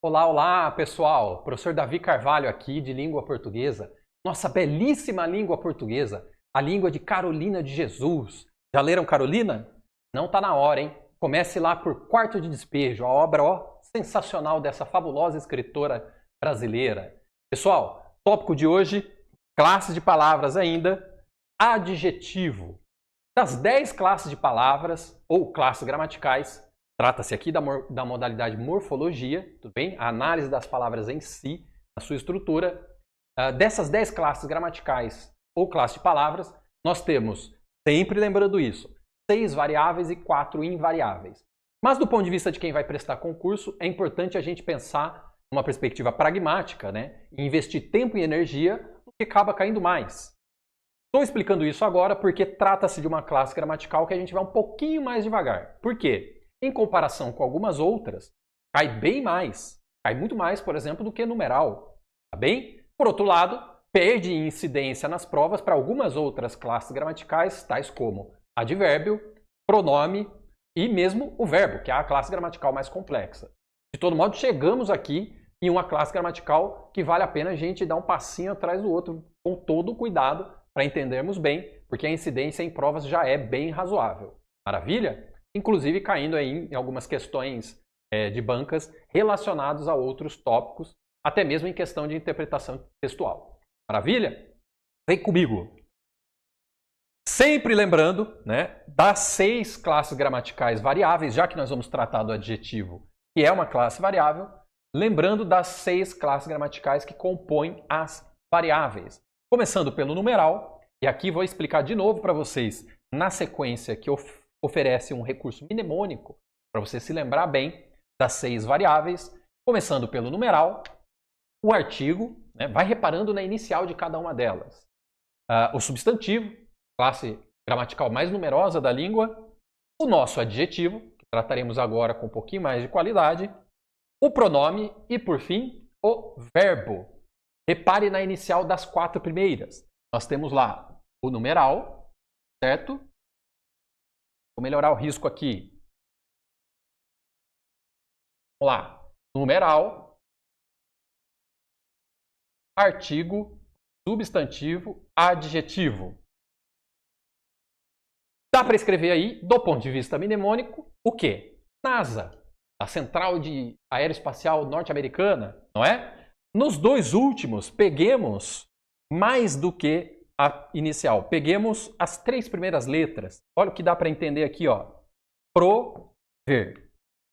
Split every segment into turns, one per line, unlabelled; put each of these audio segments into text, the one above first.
Olá, olá, pessoal! Professor Davi Carvalho aqui, de língua portuguesa. Nossa belíssima língua portuguesa, a língua de Carolina de Jesus. Já leram Carolina? Não tá na hora, hein? Comece lá por Quarto de Despejo, a obra sensacional dessa fabulosa escritora brasileira. Pessoal, tópico de hoje, classe de palavras ainda, adjetivo. Das 10 classes de palavras, ou classes gramaticais, trata-se aqui da modalidade morfologia, tudo bem? A análise das palavras em si, a sua estrutura. Dessas 10 classes gramaticais ou classe de palavras, nós temos, sempre lembrando isso, 6 variáveis e 4 invariáveis. Mas do ponto de vista de quem vai prestar concurso, é importante a gente pensar numa perspectiva pragmática, né? E investir tempo e energia no que acaba caindo mais. Estou explicando isso agora porque trata-se de uma classe gramatical que a gente vai um pouquinho mais devagar. Por quê? Em comparação com algumas outras, cai bem mais. Cai muito mais, por exemplo, do que numeral. Tá bem? Por outro lado, perde incidência nas provas para algumas outras classes gramaticais, tais como advérbio, pronome e mesmo o verbo, que é a classe gramatical mais complexa. De todo modo, chegamos aqui em uma classe gramatical que vale a pena a gente dar um passinho atrás do outro, com todo o cuidado, para entendermos bem, porque a incidência em provas já é bem razoável. Maravilha? Inclusive caindo aí em algumas questões de bancas relacionados a outros tópicos, até mesmo em questão de interpretação textual. Maravilha? Vem comigo! Sempre lembrando, né, das 6 classes gramaticais variáveis, já que nós vamos tratar do adjetivo, que é uma classe variável, lembrando das 6 classes gramaticais que compõem as variáveis. Começando pelo numeral, e aqui vou explicar de novo para vocês, na sequência que oferece um recurso mnemônico, para você se lembrar bem das 6 variáveis, começando pelo numeral, o artigo, né, vai reparando na inicial de cada uma delas. O substantivo, classe gramatical mais numerosa da língua, o nosso adjetivo, que trataremos agora com um pouquinho mais de qualidade, o pronome e, por fim, o verbo. Repare na inicial das 4 primeiras. Nós temos lá o numeral, certo? Vou melhorar o risco aqui. Vamos lá. Numeral, artigo, substantivo, adjetivo. Dá para escrever aí, do ponto de vista mnemônico, o quê? NASA, a Central de Aeroespacial Norte-Americana, não é? Nos dois últimos, peguemos mais do que a inicial. Peguemos as 3 primeiras letras. Olha o que dá para entender aqui, ó. Prover.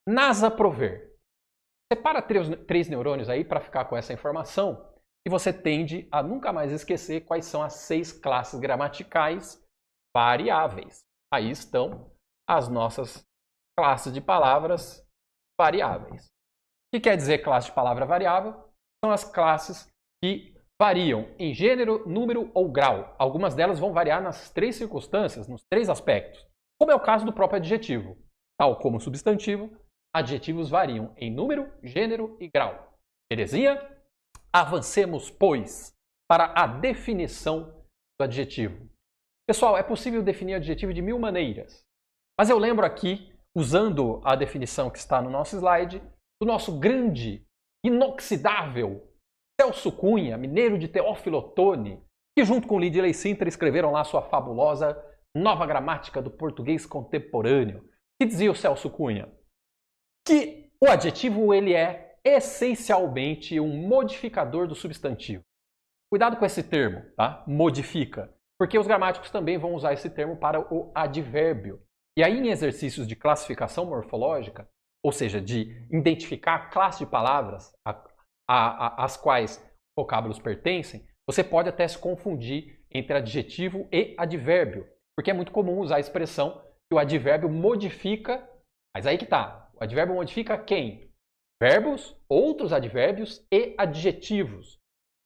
NASA prover. Separa 3 neurônios aí para ficar com essa informação e você tende a nunca mais esquecer quais são as 6 classes gramaticais variáveis. Aí estão as nossas classes de palavras variáveis. O que quer dizer classe de palavra variável? São as classes que variam em gênero, número ou grau. Algumas delas vão variar nas 3 circunstâncias, nos 3 aspectos, como é o caso do próprio adjetivo. Tal como substantivo, adjetivos variam em número, gênero e grau. Belezinha? Avancemos, pois, para a definição do adjetivo. Pessoal, é possível definir adjetivo de 1000 maneiras, mas eu lembro aqui, usando a definição que está no nosso slide, do nosso grande, inoxidável Celso Cunha, mineiro de Teófilo Otoni, que junto com Lidley Sintra escreveram lá sua fabulosa Nova Gramática do Português Contemporâneo. Que dizia o Celso Cunha? Que o adjetivo ele é essencialmente um modificador do substantivo. Cuidado com esse termo, tá? Modifica. Porque os gramáticos também vão usar esse termo para o advérbio. E aí, em exercícios de classificação morfológica, ou seja, de identificar a classe de palavras às quais vocábulos pertencem, você pode até se confundir entre adjetivo e advérbio, porque é muito comum usar a expressão que o advérbio modifica, mas aí que está, o advérbio modifica quem? Verbos, outros advérbios e adjetivos.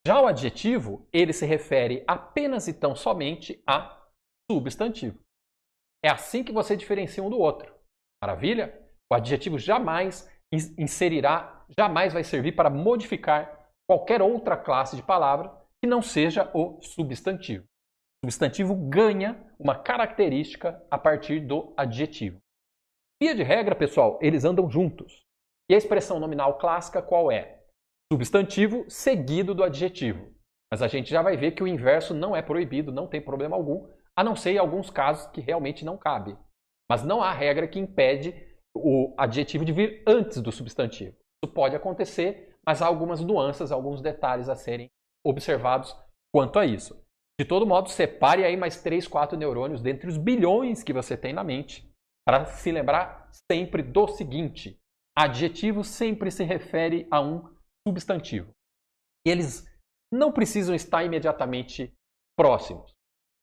Já o adjetivo, ele se refere apenas e tão somente a substantivo. É assim que você diferencia um do outro. Maravilha? O adjetivo jamais jamais vai servir para modificar qualquer outra classe de palavra que não seja o substantivo. O substantivo ganha uma característica a partir do adjetivo. Via de regra, pessoal, eles andam juntos. E a expressão nominal clássica qual é? Substantivo seguido do adjetivo. Mas a gente já vai ver que o inverso não é proibido, não tem problema algum, a não ser em alguns casos que realmente não cabe. Mas não há regra que impede o adjetivo de vir antes do substantivo. Isso pode acontecer, mas há algumas nuances, alguns detalhes a serem observados quanto a isso. De todo modo, separe aí mais 3, 4 neurônios dentre os bilhões que você tem na mente para se lembrar sempre do seguinte: adjetivo sempre se refere a um substantivo. E eles não precisam estar imediatamente próximos.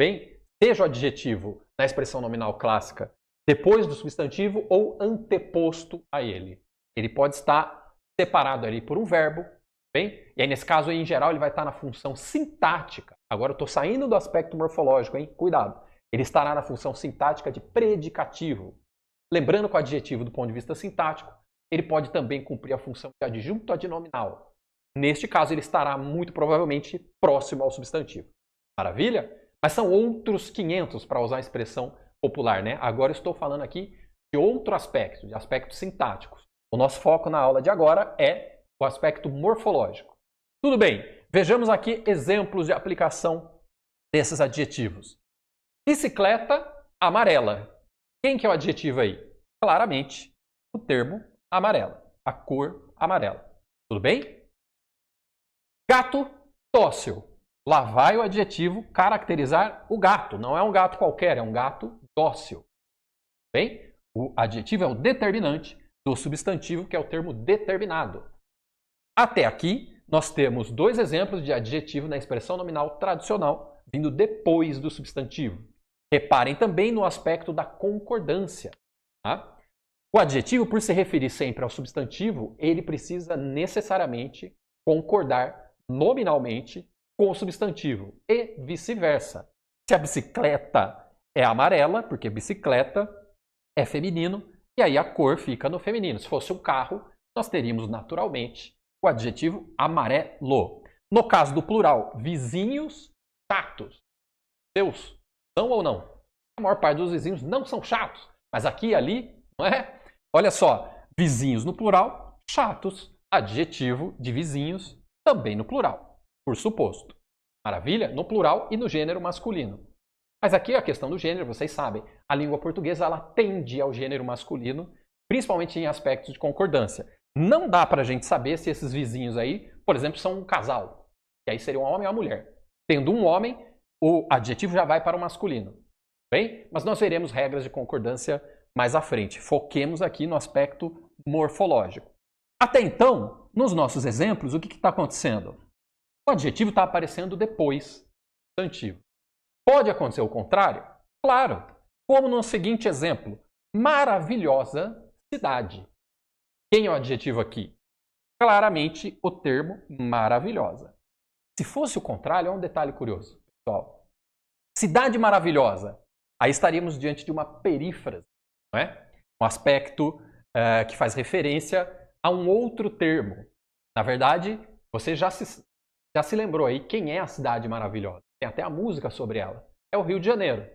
Bem, seja o adjetivo na expressão nominal clássica depois do substantivo ou anteposto a ele. Ele pode estar separado ali por um verbo, bem? E aí nesse caso, em geral, ele vai estar na função sintática. Agora eu estou saindo do aspecto morfológico, hein? Cuidado. Ele estará na função sintática de predicativo. Lembrando que o adjetivo, do ponto de vista sintático, ele pode também cumprir a função de adjunto adnominal. Neste caso, ele estará muito provavelmente próximo ao substantivo. Maravilha? Mas são outros 500 para usar a expressão popular, né? Agora eu estou falando aqui de outro aspecto, de aspectos sintáticos. O nosso foco na aula de agora é o aspecto morfológico. Tudo bem, vejamos aqui exemplos de aplicação desses adjetivos. Bicicleta amarela. Quem que é o adjetivo aí? Claramente, o termo amarela, a cor amarela. Tudo bem? Gato dócil. Lá vai o adjetivo caracterizar o gato. Não é um gato qualquer, é um gato dócil. Bem? O adjetivo é o determinante do substantivo, que é o termo determinado. Até aqui, nós temos dois exemplos de adjetivo na expressão nominal tradicional, vindo depois do substantivo. Reparem também no aspecto da concordância. Tá? O adjetivo, por se referir sempre ao substantivo, ele precisa necessariamente concordar nominalmente com o substantivo e vice-versa. Se a bicicleta é amarela, porque bicicleta é feminino, e aí a cor fica no feminino. Se fosse um carro, nós teríamos naturalmente o adjetivo amarelo. No caso do plural, vizinhos chatos. Seus são ou não? A maior parte dos vizinhos não são chatos, mas aqui e ali, não é? Olha só, vizinhos no plural, chatos, adjetivo de vizinhos também no plural, por suposto. Maravilha? No plural e no gênero masculino. Mas aqui a questão do gênero, vocês sabem, a língua portuguesa ela tende ao gênero masculino, principalmente em aspectos de concordância. Não dá para a gente saber se esses vizinhos aí, por exemplo, são um casal. E aí seria um homem ou uma mulher. Tendo um homem, o adjetivo já vai para o masculino. Bem? Mas nós veremos regras de concordância mais à frente. Foquemos aqui no aspecto morfológico. Até então, nos nossos exemplos, o que está acontecendo? O adjetivo está aparecendo depois do substantivo. Pode acontecer o contrário? Claro! Como no seguinte exemplo. Maravilhosa cidade. Quem é o adjetivo aqui? Claramente o termo maravilhosa. Se fosse o contrário, é um detalhe curioso, pessoal. Cidade maravilhosa. Aí estaríamos diante de uma perífrase, não é? Um aspecto que faz referência a um outro termo. Na verdade, você já se lembrou aí quem é a cidade maravilhosa. Tem até a música sobre ela. É o Rio de Janeiro.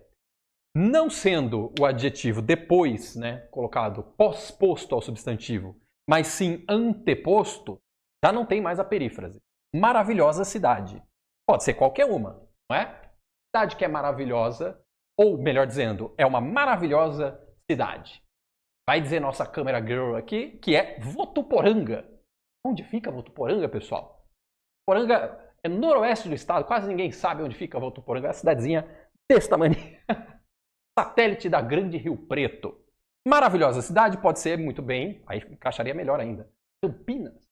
Não sendo o adjetivo depois, né, colocado pós-posto ao substantivo, mas sim anteposto, já não tem mais a perífrase. Maravilhosa cidade. Pode ser qualquer uma, não é? Cidade que é maravilhosa, ou melhor dizendo, é uma maravilhosa cidade. Vai dizer nossa câmera girl aqui que é Votuporanga. Onde fica Votuporanga, pessoal? Votuporanga é no noroeste do estado, quase ninguém sabe onde fica Votuporanga. É uma cidadezinha desse tamanho. Satélite da Grande Rio Preto. Maravilhosa cidade, pode ser muito bem, aí encaixaria melhor ainda. Campinas.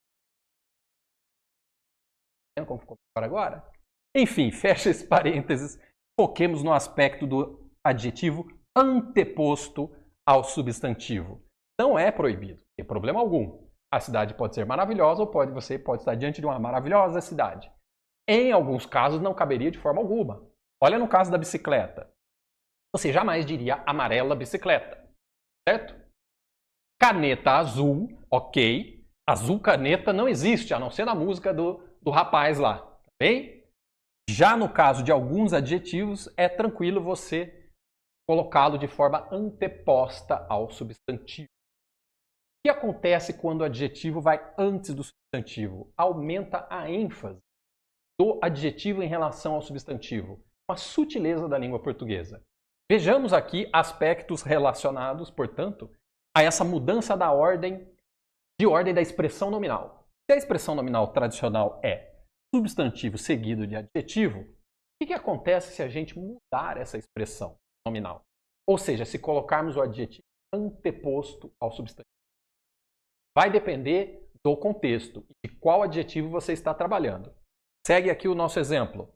Vendo como ficou melhor agora? Enfim, fecha esse parênteses. Foquemos no aspecto do adjetivo anteposto ao substantivo. Não é proibido, não tem problema algum. A cidade pode ser maravilhosa ou você pode estar diante de uma maravilhosa cidade. Em alguns casos não caberia de forma alguma. Olha no caso da bicicleta. Você jamais diria amarela bicicleta. Certo? Caneta azul, ok. Azul caneta não existe, a não ser na música do rapaz lá. Tá bem? Já no caso de alguns adjetivos, é tranquilo você colocá-lo de forma anteposta ao substantivo. que acontece quando o adjetivo vai antes do substantivo? Aumenta a ênfase do adjetivo em relação ao substantivo. Uma sutileza da língua portuguesa. Vejamos aqui aspectos relacionados, portanto, a essa mudança da ordem da expressão nominal. Se a expressão nominal tradicional é substantivo seguido de adjetivo, o que acontece se a gente mudar essa expressão nominal? Ou seja, se colocarmos o adjetivo anteposto ao substantivo. Vai depender do contexto e de qual adjetivo você está trabalhando. Segue aqui o nosso exemplo.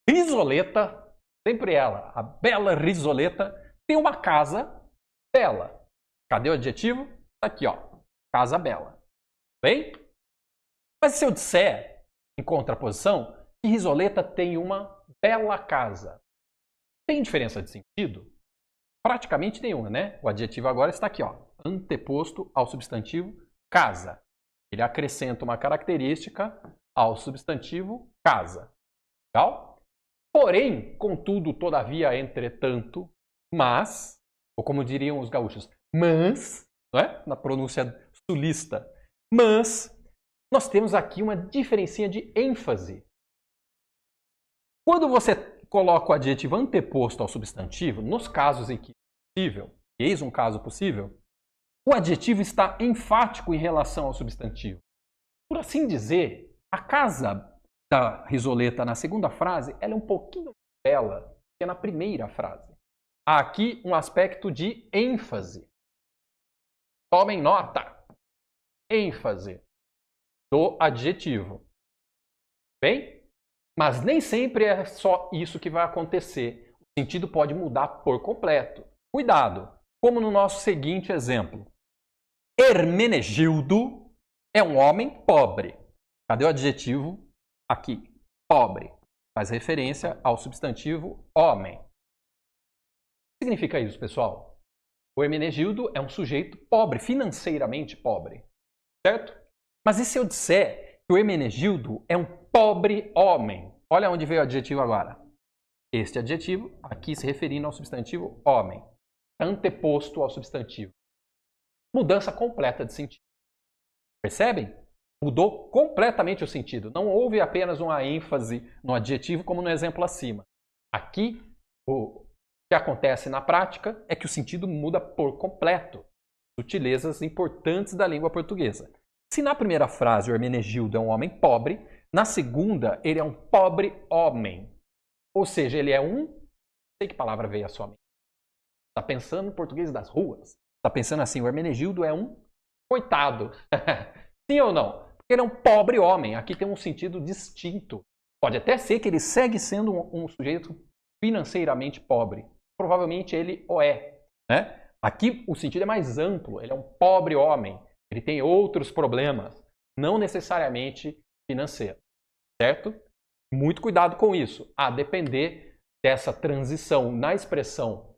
Risoleta, sempre ela, a bela Risoleta, tem uma casa bela. Cadê o adjetivo? Tá aqui, ó. Casa bela. Bem? Mas se eu disser, em contraposição, que Risoleta tem uma bela casa, tem diferença de sentido? Praticamente nenhuma, né? O adjetivo agora está aqui, ó, anteposto ao substantivo casa. Ele acrescenta uma característica ao substantivo casa. Legal? Porém, contudo, todavia, entretanto, mas, ou como diriam os gaúchos, mas, não é? Na pronúncia sulista, mas nós temos aqui uma diferencinha de ênfase. Quando você coloca o adjetivo anteposto ao substantivo, nos casos em que é possível, eis um caso possível, o adjetivo está enfático em relação ao substantivo. Por assim dizer, a casa da Risoleta na segunda frase ela é um pouquinho mais bela que na primeira frase. Há aqui um aspecto de ênfase. Tomem nota. ênfase do adjetivo. Bem? Mas nem sempre é só isso que vai acontecer. O sentido pode mudar por completo. Cuidado! Como no nosso seguinte exemplo. Hermenegildo é um homem pobre. Cadê o adjetivo? Aqui. Pobre. Faz referência ao substantivo homem. O que significa isso, pessoal? O Hermenegildo é um sujeito pobre, financeiramente pobre. Certo? Mas e se eu disser que o Hermenegildo é um pobre homem? Olha onde veio o adjetivo agora. Este adjetivo, aqui se referindo ao substantivo homem. Anteposto ao substantivo. Mudança completa de sentido. Percebem? Mudou completamente o sentido. Não houve apenas uma ênfase no adjetivo, como no exemplo acima. Aqui, o que acontece na prática é que o sentido muda por completo. Sutilezas importantes da língua portuguesa. Se na primeira frase o Hermenegildo é um homem pobre, na segunda ele é um pobre homem. Ou seja, ele é um... Não sei que palavra veio à sua mente. Está pensando no português das ruas. Está pensando assim, o Hermenegildo é um coitado. Sim ou não? Porque ele é um pobre homem. Aqui tem um sentido distinto. Pode até ser que ele segue sendo um sujeito financeiramente pobre. Provavelmente ele o é. Né? Aqui o sentido é mais amplo. Ele é um pobre homem. Ele tem outros problemas. Não necessariamente financeiros. Certo? Muito cuidado com isso. A depender dessa transição na expressão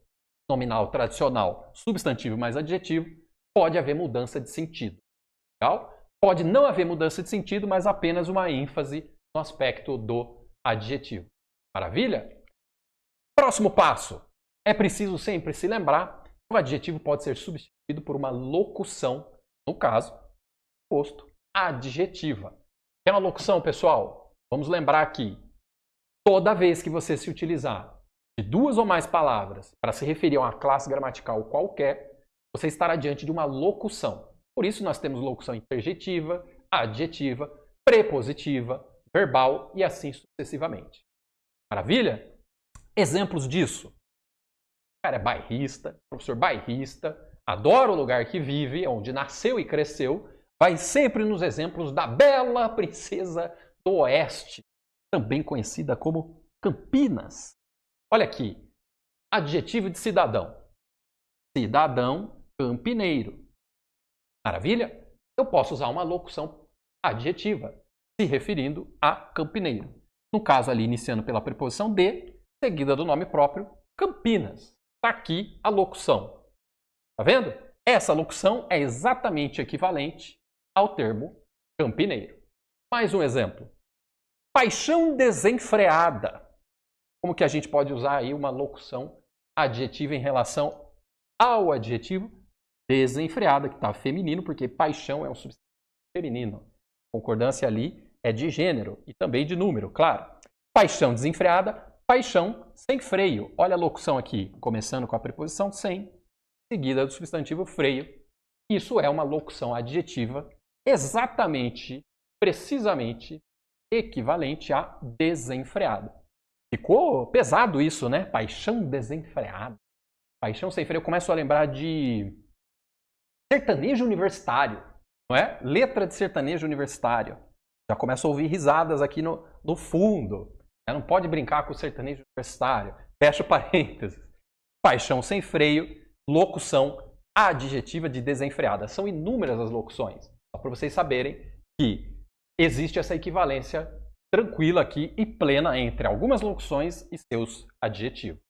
nominal tradicional, substantivo mais adjetivo, pode haver mudança de sentido. Legal? Pode não haver mudança de sentido, mas apenas uma ênfase no aspecto do adjetivo. Maravilha? Próximo passo. É preciso sempre se lembrar que o adjetivo pode ser substituído por uma locução, no caso, posto adjetiva. É uma locução, pessoal? Vamos lembrar aqui. Toda vez que você se utilizar de duas ou mais palavras para se referir a uma classe gramatical qualquer, você estará diante de uma locução. Por isso nós temos locução interjetiva, adjetiva, prepositiva, verbal e assim sucessivamente. Maravilha? Exemplos disso. O cara é bairrista, professor bairrista, adora o lugar que vive, onde nasceu e cresceu, vai sempre nos exemplos da bela princesa do Oeste, também conhecida como Campinas. Olha aqui, adjetivo de cidadão. Cidadão campineiro. Maravilha? Eu posso usar uma locução adjetiva, se referindo a campineiro. No caso ali, iniciando pela preposição de, seguida do nome próprio, Campinas. Está aqui a locução. Está vendo? Essa locução é exatamente equivalente ao termo campineiro. Mais um exemplo. Paixão desenfreada. Como que a gente pode usar aí uma locução adjetiva em relação ao adjetivo? desenfreada, que está feminino, porque paixão é um substantivo feminino. Concordância ali é de gênero e também de número, claro. Paixão desenfreada, paixão sem freio. Olha a locução aqui, começando com a preposição sem, seguida do substantivo freio. Isso é uma locução adjetiva exatamente, precisamente, equivalente a desenfreada. Ficou pesado isso, né? Paixão desenfreada. Paixão sem freio. Eu começo a lembrar de sertanejo universitário, não é? Letra de sertanejo universitário. Já começo a ouvir risadas aqui no fundo. Não pode brincar com o sertanejo universitário. Fecha parênteses. Paixão sem freio, locução adjetiva de desenfreada. São inúmeras as locuções. Só para vocês saberem que existe essa equivalência tranquila aqui e plena entre algumas locuções e seus adjetivos.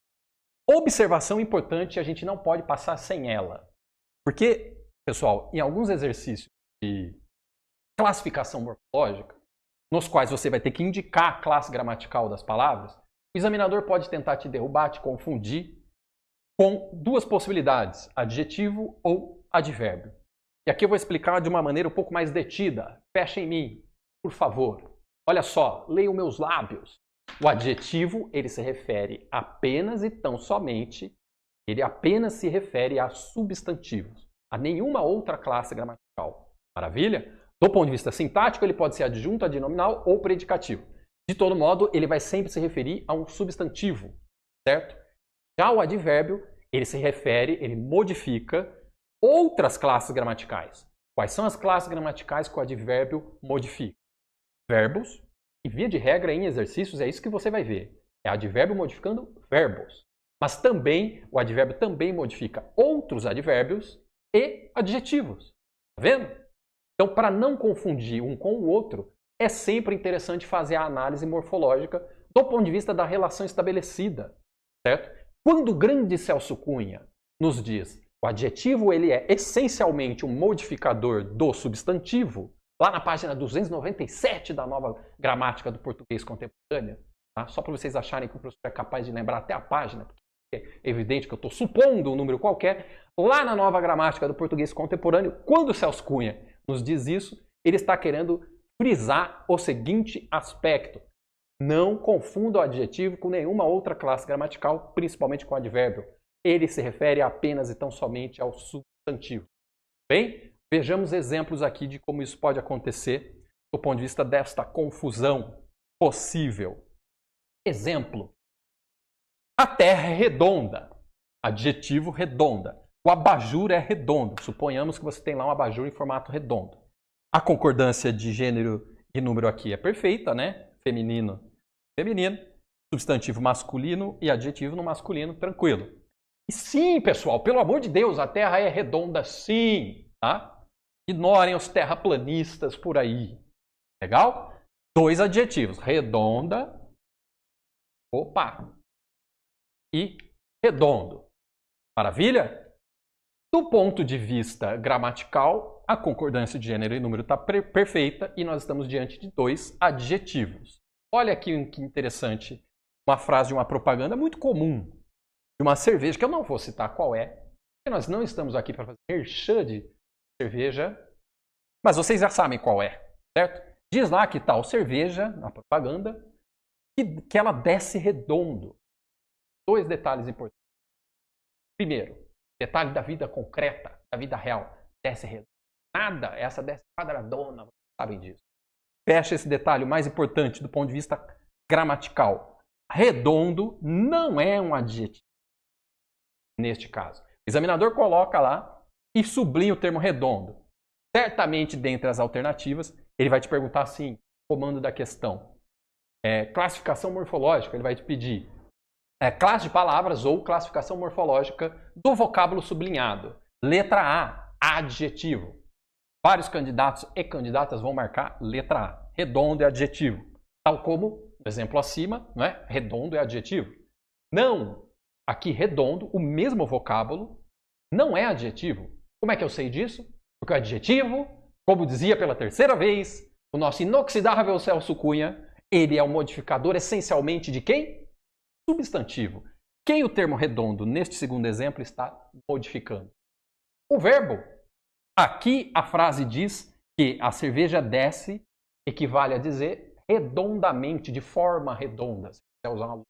Observação importante, a gente não pode passar sem ela. Porque, pessoal, em alguns exercícios de classificação morfológica, nos quais você vai ter que indicar a classe gramatical das palavras, o examinador pode tentar te derrubar, te confundir com duas possibilidades, adjetivo ou advérbio. E aqui eu vou explicar de uma maneira um pouco mais detida. Fecha em mim, por favor. Olha só, leia os meus lábios. O adjetivo, ele se refere apenas e tão somente, ele apenas se refere a substantivos, a nenhuma outra classe gramatical. Maravilha? Do ponto de vista sintático, ele pode ser adjunto, adnominal ou predicativo. De todo modo, ele vai sempre se referir a um substantivo, certo? Já o advérbio, ele se refere, ele modifica outras classes gramaticais. Quais são as classes gramaticais que o advérbio modifica? Verbos, e via de regra em exercícios é isso que você vai ver. É advérbio modificando verbos. Mas também, o advérbio também modifica outros advérbios e adjetivos. Tá vendo? Então, para não confundir um com o outro, é sempre interessante fazer a análise morfológica do ponto de vista da relação estabelecida, certo? Quando o grande Celso Cunha nos diz o adjetivo ele é essencialmente um modificador do substantivo, lá na página 297 da Nova Gramática do Português Contemporâneo, tá? Só para vocês acharem que o professor é capaz de lembrar até a página, porque é evidente que eu estou supondo um número qualquer, lá na Nova Gramática do Português Contemporâneo, quando o Celso Cunha nos diz isso, ele está querendo frisar o seguinte aspecto. Não confunda o adjetivo com nenhuma outra classe gramatical, principalmente com o advérbio. Ele se refere apenas e tão somente ao substantivo. Bem, vejamos exemplos aqui de como isso pode acontecer do ponto de vista desta confusão possível. Exemplo. A Terra é redonda. Adjetivo redonda. O abajur é redondo. Suponhamos que você tem lá um abajur em formato redondo. A concordância de gênero e número aqui é perfeita, né? Feminino, feminino. Substantivo masculino e adjetivo no masculino, tranquilo. E sim, pessoal, pelo amor de Deus, a Terra é redonda sim, tá? Ignorem os terraplanistas por aí. Legal? Dois adjetivos, redonda, e redondo. Maravilha? Do ponto de vista gramatical, a concordância de gênero e número está perfeita e nós estamos diante de dois adjetivos. Olha aqui que interessante, uma frase de uma propaganda muito comum de uma cerveja, que eu não vou citar qual é, porque nós não estamos aqui para fazer merchan de cerveja, mas vocês já sabem qual é, certo? Diz lá que tal cerveja, na propaganda, que ela desce redondo. Dois detalhes importantes. Primeiro, detalhe da vida concreta, da vida real. Desce redondo. Nada, essa desce quadradona, vocês sabem disso. Fecha esse detalhe, o mais importante do ponto de vista gramatical. Redondo não é um adjetivo. Neste caso. O examinador coloca lá e sublinha o termo redondo. Certamente, dentre as alternativas, ele vai te perguntar assim, comando da questão. Classificação morfológica, ele vai te pedir classe de palavras ou classificação morfológica do vocábulo sublinhado. Letra A, adjetivo. Vários candidatos e candidatas vão marcar letra A. Redondo é adjetivo. Tal como, no exemplo acima, não é? Redondo é adjetivo. Não! Aqui, redondo, o mesmo vocábulo, não é adjetivo. Como é que eu sei disso? Porque o adjetivo, como dizia pela terceira vez, o nosso inoxidável Celso Cunha, ele é um modificador essencialmente de quem? Substantivo. Quem o termo redondo, neste segundo exemplo, está modificando? O verbo. Aqui a frase diz que a cerveja desce equivale a dizer redondamente, de forma redonda. Se quiser usar uma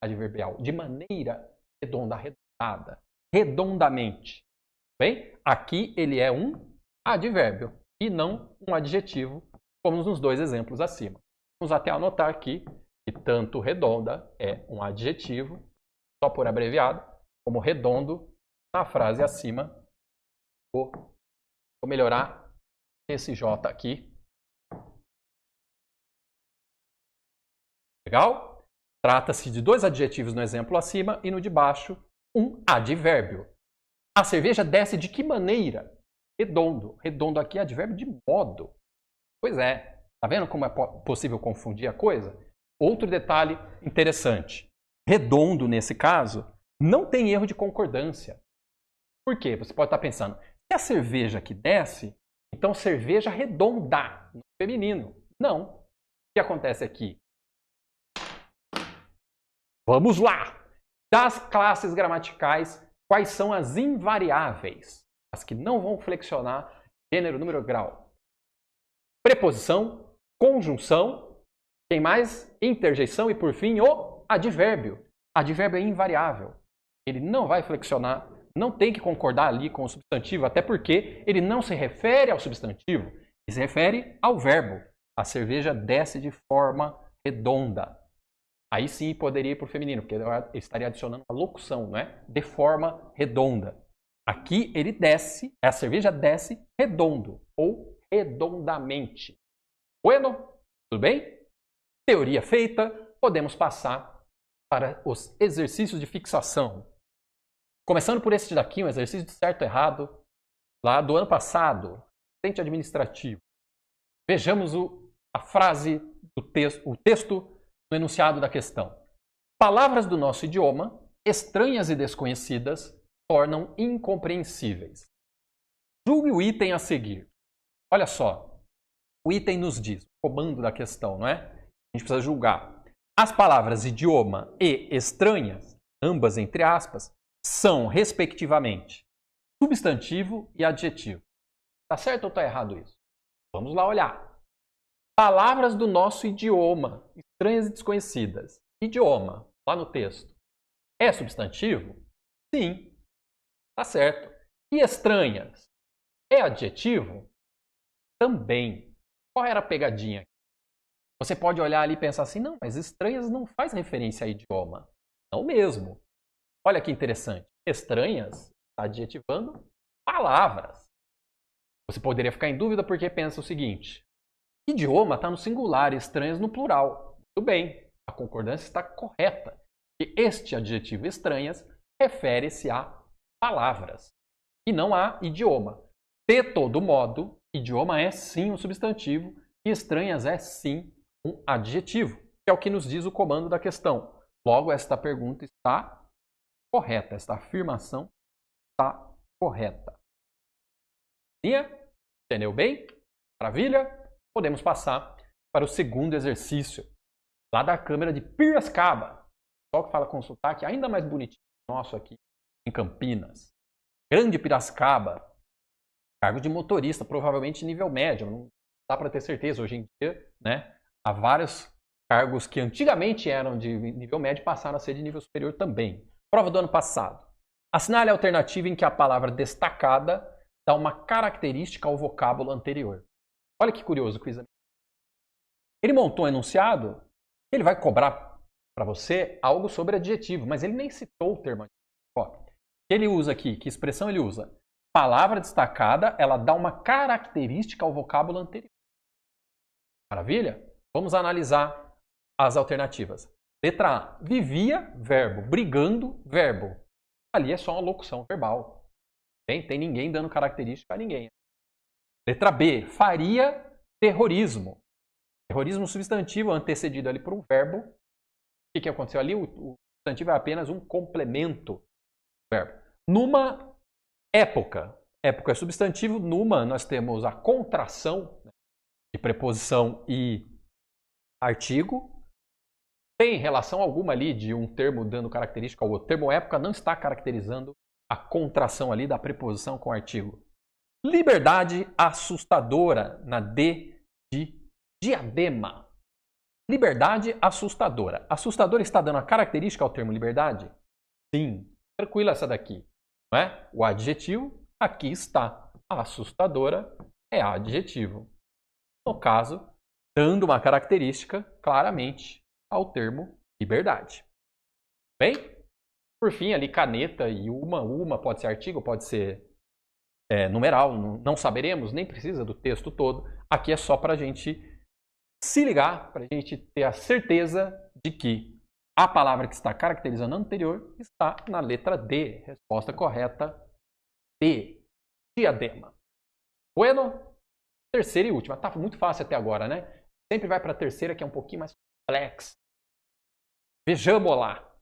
adverbial, de maneira redonda, arredondada, redondamente. Bem, aqui ele é um advérbio e não um adjetivo, como nos dois exemplos acima. Vamos até anotar aqui que tanto redonda é um adjetivo, só por abreviado, como redondo na frase acima. Vou melhorar esse J aqui. Legal? Trata-se de dois adjetivos no exemplo acima e no de baixo, um advérbio. A cerveja desce de que maneira? Redondo. Redondo aqui é advérbio de modo. Pois é. Tá vendo como é possível confundir a coisa? Outro detalhe interessante. Redondo, nesse caso, não tem erro de concordância. Por quê? Você pode estar pensando, se a cerveja aqui desce, então cerveja redonda, no feminino. Não. O que acontece aqui? Vamos lá! Das classes gramaticais, quais são as invariáveis? As que não vão flexionar gênero, número, grau. Preposição, conjunção, tem mais? Interjeição e, por fim, o advérbio. Advérbio é invariável. Ele não vai flexionar, não tem que concordar ali com o substantivo, até porque ele não se refere ao substantivo, ele se refere ao verbo. A cerveja desce de forma redonda. Aí sim poderia ir para o feminino, porque ele estaria adicionando uma locução, não é? De forma redonda. Aqui ele desce, a cerveja desce redondo ou redondamente. Bueno? Tudo bem? Teoria feita, podemos passar para os exercícios de fixação. Começando por esse daqui, um exercício de certo e errado, lá do ano passado, assistente administrativo. Vejamos a frase do texto, o texto no enunciado da questão. Palavras do nosso idioma, estranhas e desconhecidas, tornam incompreensíveis. Julgue o item a seguir. Olha só, o item nos diz, o comando da questão, não é? A gente precisa julgar. As palavras idioma e estranhas, ambas entre aspas, são, respectivamente, substantivo e adjetivo. Tá certo ou tá errado isso? Vamos lá olhar. Palavras do nosso idioma, estranhas e desconhecidas. Idioma, lá no texto. É substantivo? Sim. Tá certo. E estranhas? É adjetivo? Também. Qual era a pegadinha? Você pode olhar ali e pensar assim, não, mas estranhas não faz referência a idioma. Não mesmo. Olha que interessante. Estranhas está adjetivando palavras. Você poderia ficar em dúvida porque pensa o seguinte. Idioma está no singular e estranhas no plural. Muito bem, a concordância está correta. E este adjetivo estranhas refere-se a palavras e não a idioma. De todo modo, idioma é sim um substantivo e estranhas é sim um adjetivo, que é o que nos diz o comando da questão. Logo, esta pergunta está correta, esta afirmação está correta. Entendeu bem? Maravilha? Podemos passar para o segundo exercício, lá da Câmara de Piracicaba. Só que fala com sotaque ainda mais bonitinho nosso aqui em Campinas. Grande Piracicaba, cargo de motorista, provavelmente nível médio, não dá para ter certeza. Hoje em dia, né, há vários cargos que antigamente eram de nível médio passaram a ser de nível superior também. Prova do ano passado. Assinale a alternativa em que a palavra destacada dá uma característica ao vocábulo anterior. Olha que curioso o exame. Ele montou um enunciado, ele vai cobrar para você algo sobre adjetivo, mas ele nem citou o termo adjetivo. Ele usa aqui, que expressão ele usa? Palavra destacada, ela dá uma característica ao vocábulo anterior. Maravilha? Vamos analisar as alternativas. Letra A, vivia, verbo. Brigando, verbo. Ali é só uma locução verbal. Tem ninguém dando característica a ninguém. Letra B, faria terrorismo. Terrorismo substantivo antecedido ali por um verbo. O que aconteceu ali? O substantivo é apenas um complemento do verbo. Numa época. Época é substantivo. Numa nós temos a contração de preposição e artigo. Tem relação alguma ali de um termo dando característica ao outro. O termo época não está caracterizando a contração ali da preposição com artigo. Liberdade assustadora, na D de diadema. Liberdade assustadora. Assustadora está dando a característica ao termo liberdade? Sim. Tranquila essa daqui. Não é? O adjetivo aqui está. Assustadora é adjetivo. No caso, dando uma característica claramente ao termo liberdade. Bem? Por fim, ali caneta e uma pode ser artigo, pode ser numeral, não saberemos, nem precisa do texto todo. Aqui é só para a gente se ligar, para a gente ter a certeza de que a palavra que está caracterizando a anterior está na letra D. Resposta correta, D. Diadema. Bueno? Terceira e última. Tá muito fácil até agora, né? Sempre vai para a terceira, que é um pouquinho mais complexa. Vejamos lá.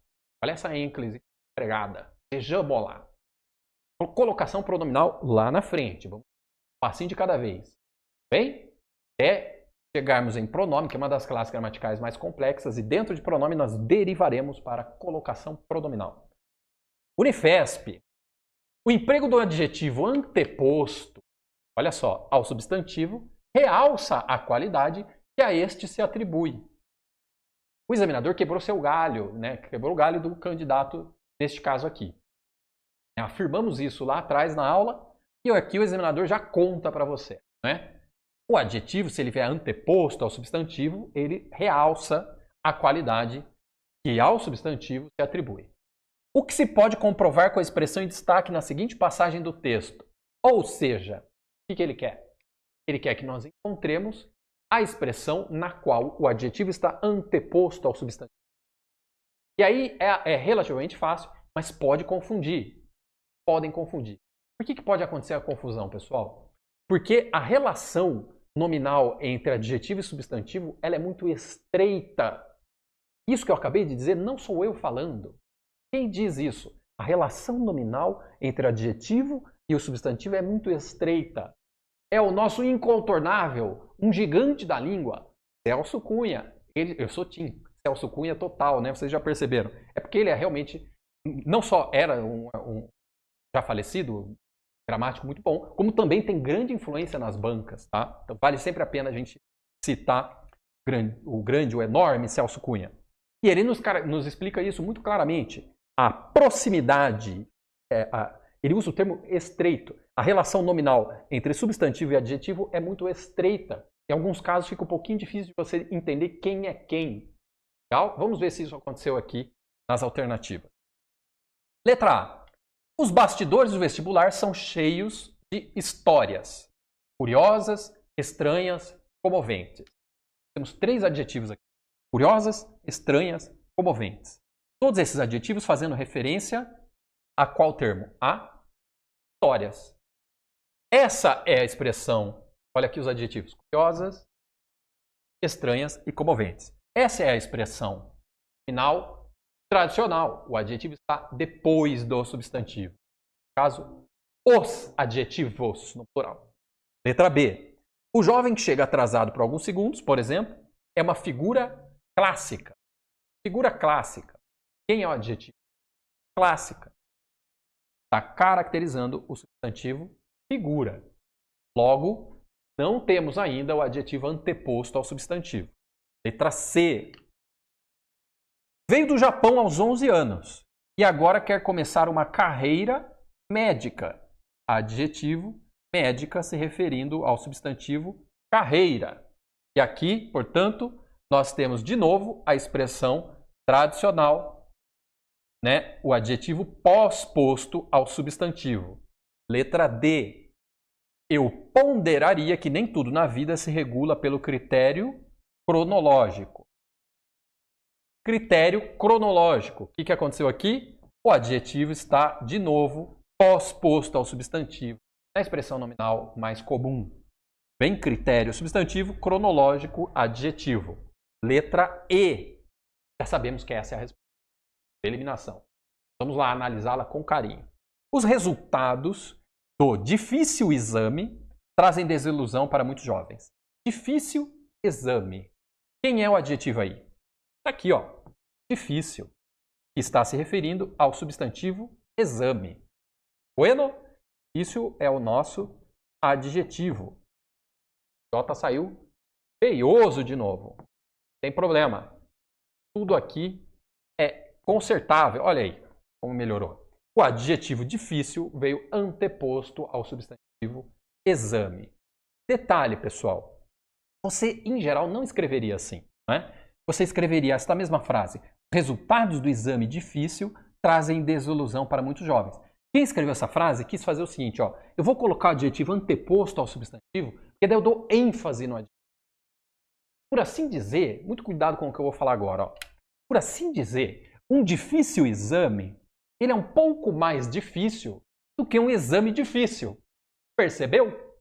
Olha essa ênclise empregada. Vejamos lá. Colocação pronominal lá na frente. Vamos um passinho de cada vez. Bem? Até chegarmos em pronome, que é uma das classes gramaticais mais complexas, e dentro de pronome nós derivaremos para colocação pronominal. Unifesp. O emprego do adjetivo anteposto, olha só, ao substantivo, realça a qualidade que a este se atribui. O examinador quebrou seu galho, né? Quebrou o galho do candidato neste caso aqui. Afirmamos isso lá atrás na aula e aqui o examinador já conta para você, né? O adjetivo, se ele vier anteposto ao substantivo, ele realça a qualidade que ao substantivo se atribui. O que se pode comprovar com a expressão em destaque na seguinte passagem do texto? Ou seja, o que ele quer? Ele quer que nós encontremos a expressão na qual o adjetivo está anteposto ao substantivo. E aí é relativamente fácil, mas pode confundir. Podem confundir. Por que pode acontecer a confusão, pessoal? Porque a relação nominal entre adjetivo e substantivo ela é muito estreita. Isso que eu acabei de dizer não sou eu falando. Quem diz isso? A relação nominal entre adjetivo e o substantivo é muito estreita. É o nosso incontornável, um gigante da língua, Celso Cunha. Eu sou Tim, Celso Cunha total, né? Vocês já perceberam. É porque ele é realmente, não só era um já falecido, gramático muito bom, como também tem grande influência nas bancas, tá? Então vale sempre a pena a gente citar o enorme Celso Cunha. E ele nos explica isso muito claramente. A proximidade, ele usa o termo estreito. A relação nominal entre substantivo e adjetivo é muito estreita. Em alguns casos fica um pouquinho difícil de você entender quem é quem. Legal? Vamos ver se isso aconteceu aqui nas alternativas. Letra A. Os bastidores do vestibular são cheios de histórias curiosas, estranhas, comoventes. Temos 3 adjetivos aqui. Curiosas, estranhas, comoventes. Todos esses adjetivos fazendo referência a qual termo? A histórias. Essa é a expressão, olha aqui os adjetivos, curiosas, estranhas e comoventes. Essa é a expressão final tradicional. O adjetivo está depois do substantivo. No caso, os adjetivos, no plural. Letra B. O jovem que chega atrasado por alguns segundos, por exemplo, é uma figura clássica. Figura clássica. Quem é o adjetivo? Clássica. Está caracterizando o substantivo figura. Logo, não temos ainda o adjetivo anteposto ao substantivo. Letra C. Veio do Japão aos 11 anos e agora quer começar uma carreira médica. Adjetivo médica se referindo ao substantivo carreira. E aqui, portanto, nós temos de novo a expressão tradicional, né? O adjetivo pós-posto ao substantivo. Letra D. Eu ponderaria que nem tudo na vida se regula pelo critério cronológico. Critério cronológico. O que aconteceu aqui? O adjetivo está, de novo, pós-posto ao substantivo, na expressão nominal mais comum. Bem, critério substantivo, cronológico, adjetivo. Letra E. Já sabemos que essa é a resposta. Eliminação. Vamos lá analisá-la com carinho. Os resultados do difícil exame trazem desilusão para muitos jovens. Difícil exame. Quem é o adjetivo aí? Está aqui, ó. Difícil. Está se referindo ao substantivo exame. Bueno? Isso é o nosso adjetivo. J saiu feioso de novo. Tem problema. Tudo aqui é consertável. Olha aí como melhorou. O adjetivo difícil veio anteposto ao substantivo exame. Detalhe, pessoal. Você, em geral, não escreveria assim, né? Você escreveria esta mesma frase. Resultados do exame difícil trazem desilusão para muitos jovens. Quem escreveu essa frase quis fazer o seguinte, ó. Eu vou colocar o adjetivo anteposto ao substantivo, porque daí eu dou ênfase no adjetivo. Por assim dizer, muito cuidado com o que eu vou falar agora, ó. Por assim dizer, um difícil exame, ele é um pouco mais difícil do que um exame difícil. Percebeu?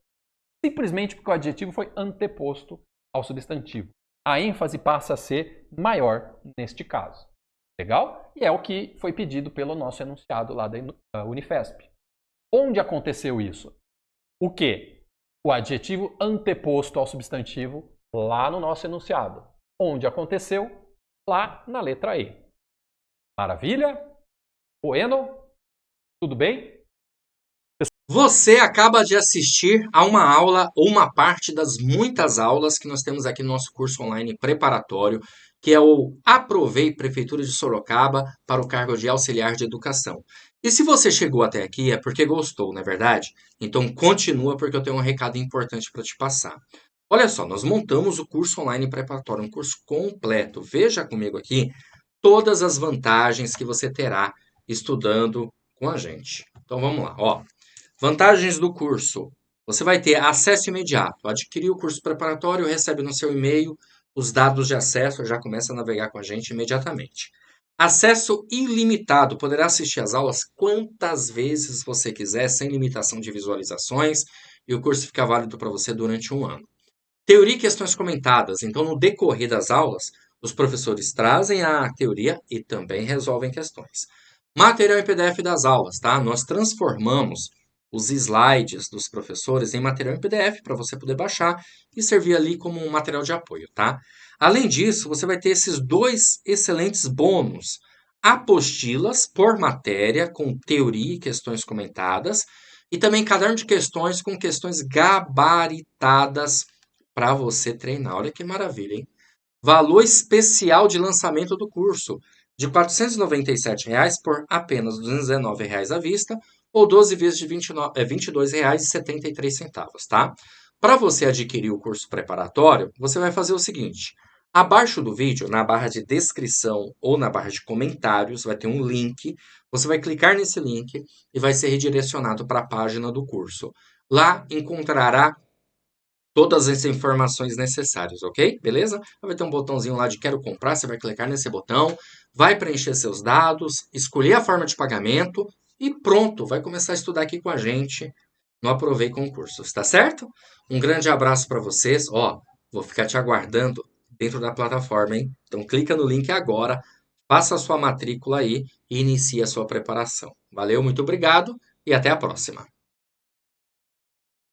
Simplesmente porque o adjetivo foi anteposto ao substantivo. A ênfase passa a ser maior neste caso. Legal? E é o que foi pedido pelo nosso enunciado lá da Unifesp. Onde aconteceu isso? O quê? O adjetivo anteposto ao substantivo lá no nosso enunciado. Onde aconteceu? Lá na letra E. Maravilha? Bueno? Tudo bem?
Você acaba de assistir a uma aula ou uma parte das muitas aulas que nós temos aqui no nosso curso online preparatório, que é o Aprovei Prefeitura de Sorocaba para o cargo de auxiliar de educação. E se você chegou até aqui é porque gostou, não é verdade? Então continua porque eu tenho um recado importante para te passar. Olha só, nós montamos o curso online preparatório, um curso completo. Veja comigo aqui todas as vantagens que você terá estudando com a gente. Então vamos lá, ó. Vantagens do curso. Você vai ter acesso imediato. Adquirir o curso preparatório, recebe no seu e-mail os dados de acesso, já começa a navegar com a gente imediatamente. Acesso ilimitado. Poderá assistir às aulas quantas vezes você quiser, sem limitação de visualizações, e o curso fica válido para você durante um ano. Teoria e questões comentadas. Então, no decorrer das aulas, os professores trazem a teoria e também resolvem questões. Material em PDF das aulas, tá? Nós transformamos os slides dos professores em material em PDF para você poder baixar e servir ali como um material de apoio, tá? Além disso, você vai ter esses dois excelentes bônus: apostilas por matéria com teoria e questões comentadas e também caderno de questões com questões gabaritadas para você treinar. Olha que maravilha, hein? Valor especial de lançamento do curso, de R$ 497 por apenas R$ 219 à vista, ou 12 vezes de R$ 22,73, tá? Para você adquirir o curso preparatório, você vai fazer o seguinte: abaixo do vídeo, na barra de descrição ou na barra de comentários, vai ter um link. Você vai clicar nesse link e vai ser redirecionado para a página do curso. Lá encontrará todas as informações necessárias, ok? Beleza? Vai ter um botãozinho lá de quero comprar, você vai clicar nesse botão, vai preencher seus dados, escolher a forma de pagamento e pronto, vai começar a estudar aqui com a gente no Aprovei Concursos, tá certo? Um grande abraço para vocês. Ó, vou ficar te aguardando dentro da plataforma, hein? Então clica no link agora, faça a sua matrícula aí e inicie a sua preparação. Valeu, muito obrigado e até a próxima.